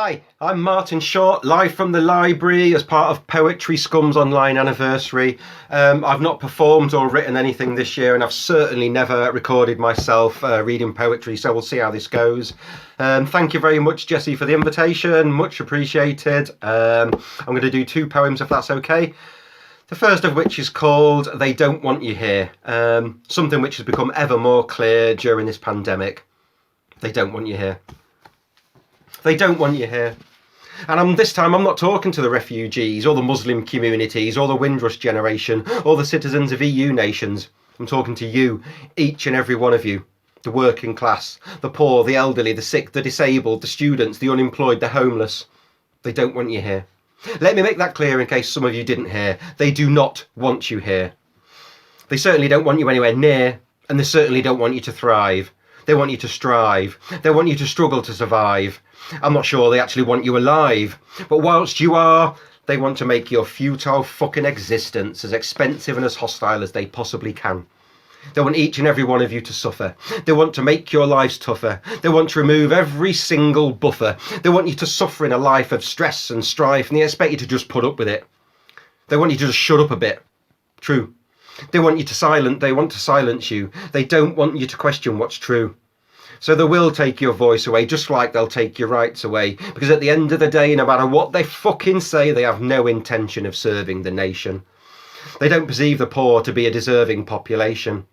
Hi, I'm Martin Short, live from the library as part of Poetry Scum's online anniversary. I've not performed or written anything this year, and I've certainly never recorded myself reading poetry, so we'll see how this goes. Thank you very much, Jessie, for the invitation. Much appreciated. I'm going to do two poems, if that's okay. The first of which is called They Don't Want You Here, something which has become ever more clear during this pandemic. They don't want you here. They don't want you here. And this time I'm not talking to the refugees or the Muslim communities or the Windrush generation or the citizens of EU nations. I'm talking to you, each and every one of you. The working class, the poor, the elderly, the sick, the disabled, the students, the unemployed, the homeless. They don't want you here. Let me make that clear in case some of you didn't hear. They do not want you here. They certainly don't want you anywhere near, and they certainly don't want you to thrive. They want you to strive. They want you to struggle to survive. I'm not sure they actually want you alive, but whilst you are, they want to make your futile fucking existence as expensive and as hostile as they possibly can. They want each and every one of you to suffer. They want to make your lives tougher. They want to remove every single buffer. They want you to suffer in a life of stress and strife, and they expect you to just put up with it. They want you to just shut up a bit. True. They want to silence you. They don't want you to question what's true. So they will take your voice away, just like they'll take your rights away. Because at the end of the day, no matter what they fucking say, they have no intention of serving the nation. They don't perceive the poor to be a deserving population.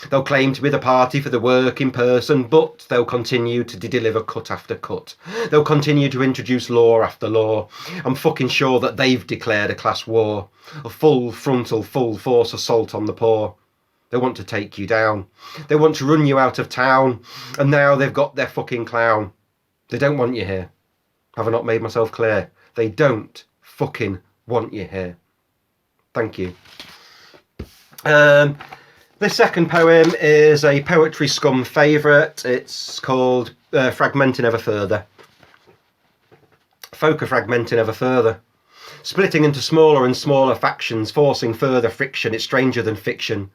They'll claim to be the party for the working person, but they'll continue to deliver cut after cut. They'll continue to introduce law after law. I'm fucking sure that they've declared a class war, a full frontal, full force assault on the poor. They want to take you down. They want to run you out of town, and now they've got their fucking clown. They don't want you here. Have I not made myself clear? They don't fucking want you here. Thank you. This second poem is a Poetry Scum favourite. It's called Fragmenting Ever Further. Folk are fragmenting ever further, splitting into smaller and smaller factions, forcing further friction. It's stranger than fiction.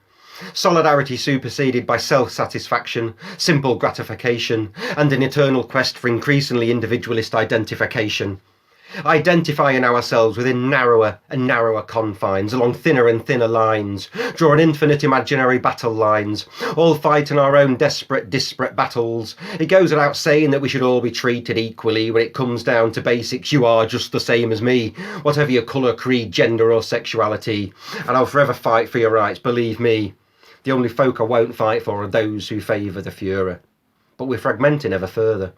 Solidarity superseded by self-satisfaction, simple gratification, and an eternal quest for increasingly individualist identification. Identifying ourselves within narrower and narrower confines, along thinner and thinner lines, drawing infinite imaginary battle lines, all fighting our own desperate, disparate battles. It goes without saying that we should all be treated equally. When it comes down to basics, you are just the same as me, whatever your colour, creed, gender or sexuality. And I'll forever fight for your rights, believe me. The only folk I won't fight for are those who favour the Führer. But we're fragmenting ever further,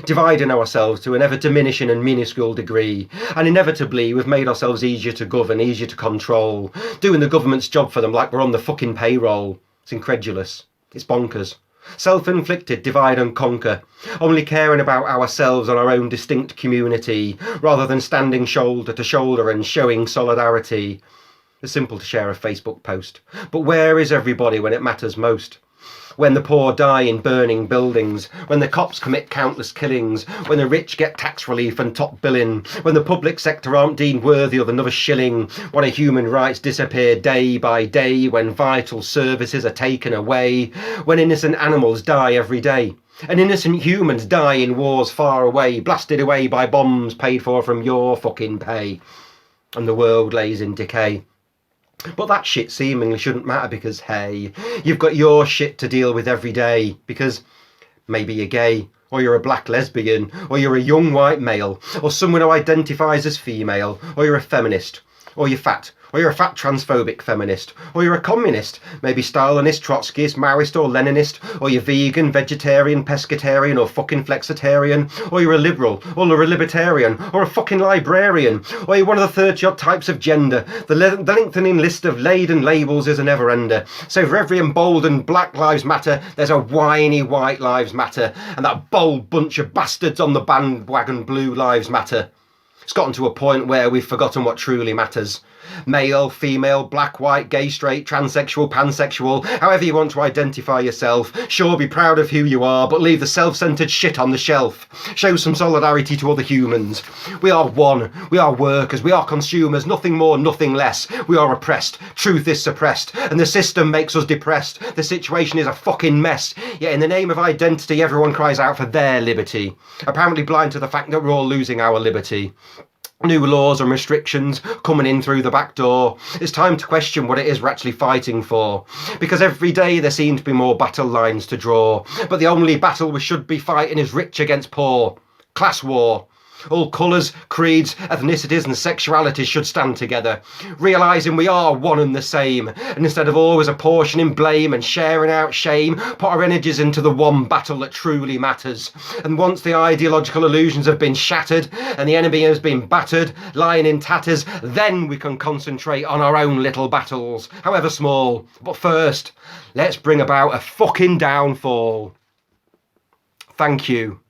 dividing ourselves to an ever diminishing and minuscule degree, and inevitably we've made ourselves easier to govern, easier to control, doing the government's job for them like we're on the fucking payroll. It's incredulous. It's bonkers. Self-inflicted divide and conquer, only caring about ourselves and our own distinct community, rather than standing shoulder to shoulder and showing solidarity. It's simple to share a Facebook post, but where is everybody when it matters most? When the poor die in burning buildings, when the cops commit countless killings, when the rich get tax relief and top billing, when the public sector aren't deemed worthy of another shilling, when our human rights disappear day by day, when vital services are taken away, when innocent animals die every day, and innocent humans die in wars far away, blasted away by bombs paid for from your fucking pay, and the world lays in decay. But that shit seemingly shouldn't matter because, hey, you've got your shit to deal with every day because maybe you're gay, or you're a black lesbian, or you're a young white male, or someone who identifies as female, or you're a feminist, or you're fat, or you're a fat transphobic feminist, or you're a communist, maybe Stalinist, Trotskyist, Maoist or Leninist, or you're vegan, vegetarian, pescatarian or fucking flexitarian, or you're a liberal, or you're a libertarian, or a fucking librarian, or you're one of the 30-odd types of gender. The lengthening list of laden labels is a never-ender. So for every emboldened Black Lives Matter, there's a whiny White Lives Matter, and that bold bunch of bastards on the bandwagon Blue Lives Matter. It's gotten to a point where we've forgotten what truly matters. Male, female, black, white, gay, straight, transsexual, pansexual, however you want to identify yourself. Sure, be proud of who you are, but leave the self-centred shit on the shelf. Show some solidarity to other humans. We are one. We are workers. We are consumers. Nothing more, nothing less. We are oppressed. Truth is suppressed. And the system makes us depressed. The situation is a fucking mess. Yet in the name of identity, everyone cries out for their liberty. Apparently blind to the fact that we're all losing our liberty. New laws and restrictions coming in through the back door. It's time to question what it is we're actually fighting for. Because every day there seem to be more battle lines to draw. But the only battle we should be fighting is rich against poor. Class war. All colours, creeds, ethnicities and sexualities should stand together, realising we are one and the same, and instead of always apportioning blame and sharing out shame, put our energies into the one battle that truly matters. And once the ideological illusions have been shattered and the enemy has been battered, lying in tatters, then we can concentrate on our own little battles, however small. But first, let's bring about a fucking downfall. Thank you.